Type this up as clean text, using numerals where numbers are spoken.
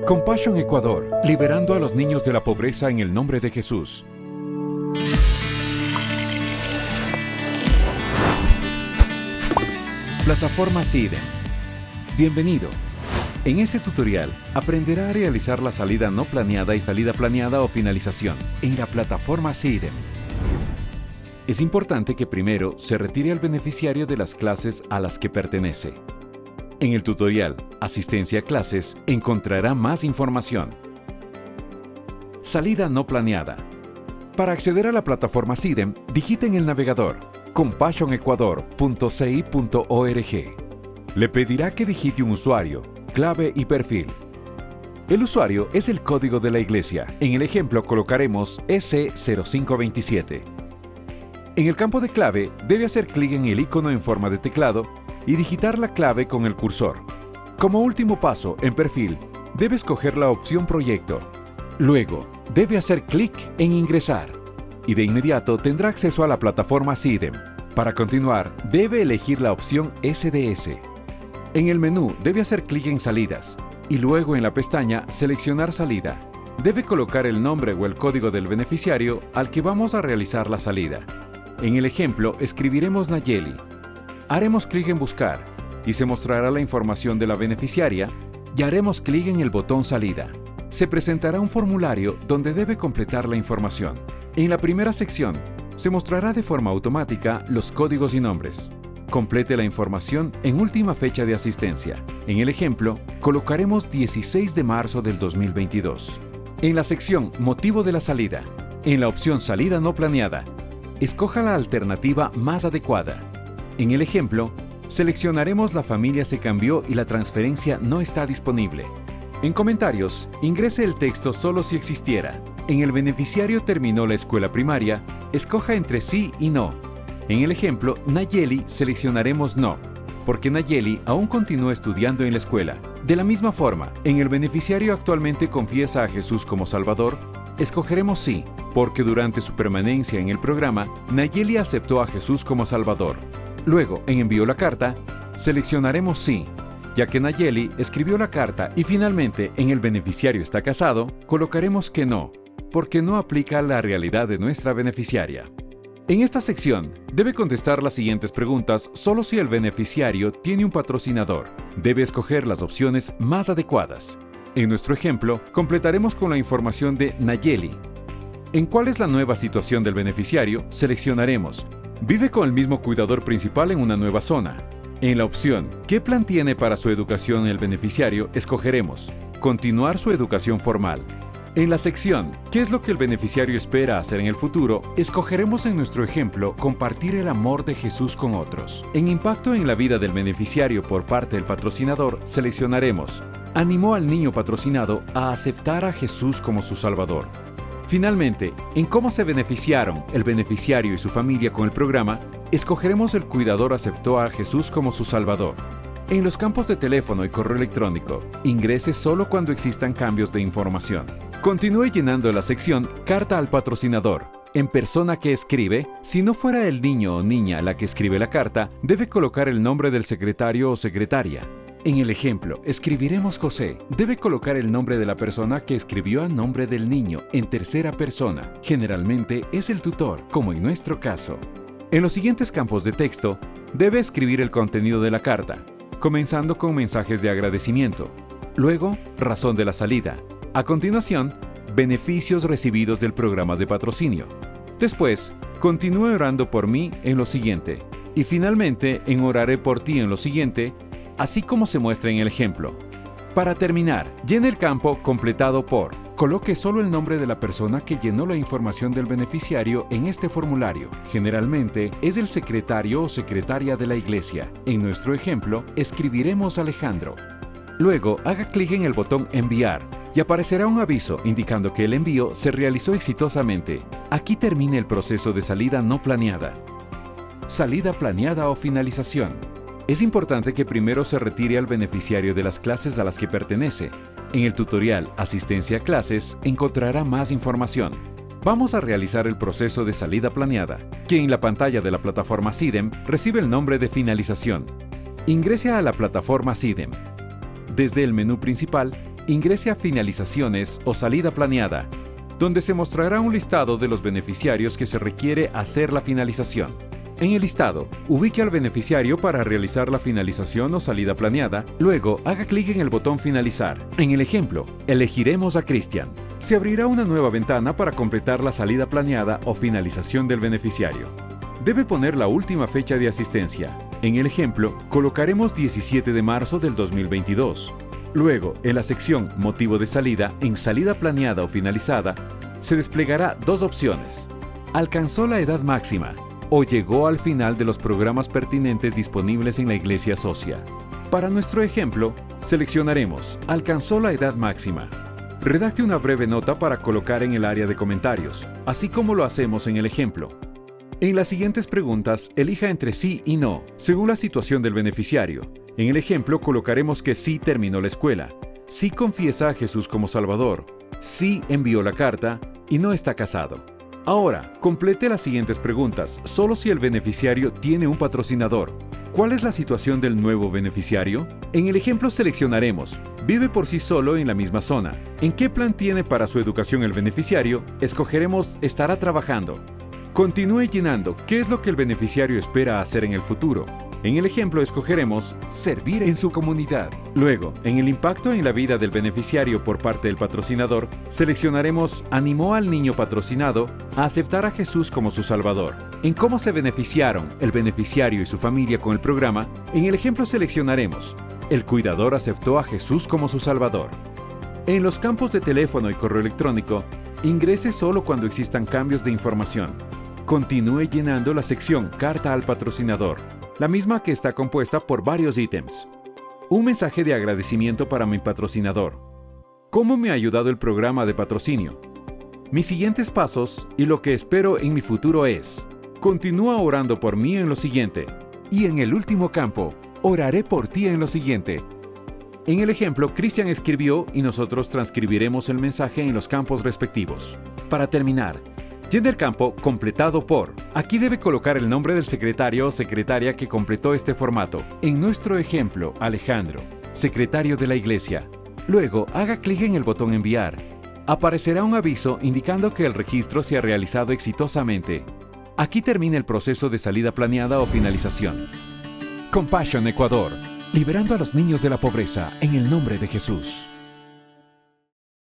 Compassion Ecuador, liberando a los niños de la pobreza en el nombre de Jesús. Plataforma SIDEM. Bienvenido. En este tutorial aprenderá a realizar la salida no planeada y salida planeada o finalización en la plataforma SIDEM. Es importante que primero se retire al beneficiario de las clases a las que pertenece. En el tutorial Asistencia a clases encontrará más información. Salida no planeada. Para acceder a la plataforma SIDEM, digite en el navegador compassionecuador.ci.org. Le pedirá que digite un usuario, clave y perfil. El usuario es el código de la iglesia. En el ejemplo colocaremos EC0527. En el campo de clave debe hacer clic en el icono en forma de teclado y digitar la clave con el cursor. Como último paso, en perfil, debe escoger la opción Proyecto. Luego, debe hacer clic en Ingresar y de inmediato tendrá acceso a la plataforma SIDEM. Para continuar, debe elegir la opción SDS. En el menú debe hacer clic en Salidas y luego en la pestaña Seleccionar salida. Debe colocar el nombre o el código del beneficiario al que vamos a realizar la salida. En el ejemplo escribiremos Nayeli. Haremos clic en Buscar y se mostrará la información de la beneficiaria y haremos clic en el botón Salida. Se presentará un formulario donde debe completar la información. En la primera sección se mostrará de forma automática los códigos y nombres. Complete la información en última fecha de asistencia. En el ejemplo, colocaremos 16 de marzo del 2022. En la sección Motivo de la salida, en la opción Salida no planeada, escoja la alternativa más adecuada. En el ejemplo, seleccionaremos La familia se cambió y la transferencia no está disponible. En comentarios, ingrese el texto solo si existiera. En el beneficiario terminó la escuela primaria, escoja entre sí y no. En el ejemplo, Nayeli seleccionaremos no, porque Nayeli aún continúa estudiando en la escuela. De la misma forma, en el beneficiario actualmente confiesa a Jesús como Salvador, escogeremos sí, porque durante su permanencia en el programa, Nayeli aceptó a Jesús como Salvador. Luego, en Envió la carta, seleccionaremos sí, ya que Nayeli escribió la carta y finalmente en el beneficiario está casado, colocaremos que no, porque no aplica a la realidad de nuestra beneficiaria. En esta sección, debe contestar las siguientes preguntas solo si el beneficiario tiene un patrocinador. Debe escoger las opciones más adecuadas. En nuestro ejemplo, completaremos con la información de Nayeli. ¿En cuál es la nueva situación del beneficiario? Seleccionaremos vive con el mismo cuidador principal en una nueva zona. En la opción ¿qué plan tiene para su educación el beneficiario? Escogeremos continuar su educación formal. En la sección ¿qué es lo que el beneficiario espera hacer en el futuro? Escogeremos en nuestro ejemplo compartir el amor de Jesús con otros. En impacto en la vida del beneficiario por parte del patrocinador, seleccionaremos animó al niño patrocinado a aceptar a Jesús como su Salvador. Finalmente, en cómo se beneficiaron el beneficiario y su familia con el programa, escogeremos el cuidador aceptó a Jesús como su Salvador. En los campos de teléfono y correo electrónico, ingrese solo cuando existan cambios de información. Continúe llenando la sección Carta al patrocinador. En persona que escribe, si no fuera el niño o niña la que escribe la carta, debe colocar el nombre del secretario o secretaria. En el ejemplo, escribiremos José. Debe colocar el nombre de la persona que escribió a nombre del niño en tercera persona. Generalmente es el tutor, como en nuestro caso. En los siguientes campos de texto, debe escribir el contenido de la carta, comenzando con mensajes de agradecimiento. Luego, razón de la salida. A continuación, beneficios recibidos del programa de patrocinio. Después, continúe orando por mí en lo siguiente. Y finalmente, en oraré por ti en lo siguiente, así como se muestra en el ejemplo. Para terminar, llene el campo completado por. Coloque solo el nombre de la persona que llenó la información del beneficiario en este formulario. Generalmente es el secretario o secretaria de la iglesia. En nuestro ejemplo, escribiremos Alejandro. Luego, haga clic en el botón Enviar y aparecerá un aviso indicando que el envío se realizó exitosamente. Aquí termina el proceso de salida no planeada. Salida planeada o finalización. Es importante que primero se retire al beneficiario de las clases a las que pertenece. En el tutorial Asistencia a clases encontrará más información. Vamos a realizar el proceso de salida planeada, que en la pantalla de la plataforma SIDEM recibe el nombre de finalización. Ingrese a la plataforma SIDEM. desde el menú principal, ingrese a Finalizaciones o Salida planeada, donde se mostrará un listado de los beneficiarios que se requiere hacer la finalización. En el listado, ubique al beneficiario para realizar la finalización o salida planeada, luego haga clic en el botón Finalizar. En el ejemplo, elegiremos a Cristian. Se abrirá una nueva ventana para completar la salida planeada o finalización del beneficiario. Debe poner la última fecha de asistencia. En el ejemplo, colocaremos 17 de marzo del 2022. Luego, en la sección Motivo de salida, en Salida planeada o finalizada, se desplegará dos opciones. ¿Alcanzó la edad máxima o llegó al final de los programas pertinentes disponibles en la Iglesia Socia? Para nuestro ejemplo, seleccionaremos «Alcanzó la edad máxima». Redacte una breve nota para colocar en el área de comentarios, así como lo hacemos en el ejemplo. En las siguientes preguntas, elija entre sí y no, según la situación del beneficiario. En el ejemplo colocaremos que sí terminó la escuela, sí confiesa a Jesús como Salvador, sí envió la carta y no está casado. Ahora, complete las siguientes preguntas, solo si el beneficiario tiene un patrocinador. ¿Cuál es la situación del nuevo beneficiario? En el ejemplo seleccionaremos, vive por sí solo en la misma zona. ¿En qué plan tiene para su educación el beneficiario? Escogeremos, estará trabajando. Continúe llenando, ¿qué es lo que el beneficiario espera hacer en el futuro? En el ejemplo escogeremos servir en su comunidad. Luego, en el impacto en la vida del beneficiario por parte del patrocinador, seleccionaremos animó al niño patrocinado a aceptar a Jesús como su Salvador. En cómo se beneficiaron el beneficiario y su familia con el programa, en el ejemplo seleccionaremos el cuidador aceptó a Jesús como su Salvador. En los campos de teléfono y correo electrónico, ingrese solo cuando existan cambios de información. Continúe llenando la sección Carta al patrocinador, la misma que está compuesta por varios ítems. Un mensaje de agradecimiento para mi patrocinador. ¿Cómo me ha ayudado el programa de patrocinio? Mis siguientes pasos y lo que espero en mi futuro es: continúa orando por mí en lo siguiente. Y en el último campo, oraré por ti en lo siguiente. En el ejemplo, Cristian escribió y nosotros transcribiremos el mensaje en los campos respectivos. Para terminar, llene el campo completado por. Aquí debe colocar el nombre del secretario o secretaria que completó este formato. En nuestro ejemplo, Alejandro, secretario de la iglesia. Luego, haga clic en el botón Enviar. Aparecerá un aviso indicando que el registro se ha realizado exitosamente. Aquí termina el proceso de salida planeada o finalización. Compassion Ecuador, liberando a los niños de la pobreza en el nombre de Jesús.